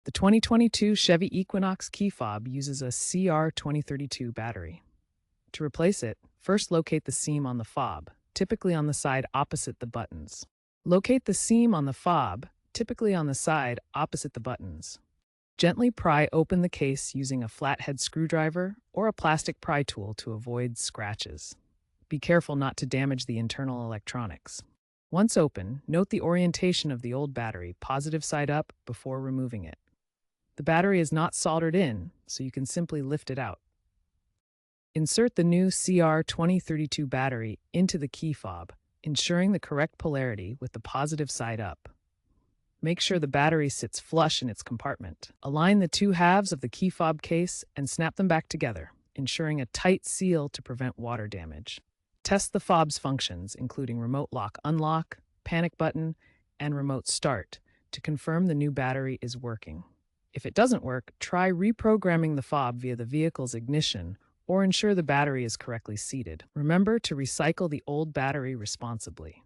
The 2022 Chevy Equinox key fob uses a CR2032 battery. To replace it, first locate the seam on the fob, typically on the side opposite the buttons. Locate the seam on the fob, typically on the side opposite the buttons. Gently pry open the case using a flathead screwdriver or a plastic pry tool to avoid scratches. Be careful not to damage the internal electronics. Once open, note the orientation of the old battery, positive side up, before removing it. The battery is not soldered in, so you can simply lift it out. Insert the new CR2032 battery into the key fob, ensuring the correct polarity with the positive side up. Make sure the battery sits flush in its compartment. Align the two halves of the key fob case and snap them back together, ensuring a tight seal to prevent water damage. Test the fob's functions, including remote lock unlock, panic button, and remote start, to confirm the new battery is working. If it doesn't work, try reprogramming the fob via the vehicle's ignition or ensure the battery is correctly seated. Remember to recycle the old battery responsibly.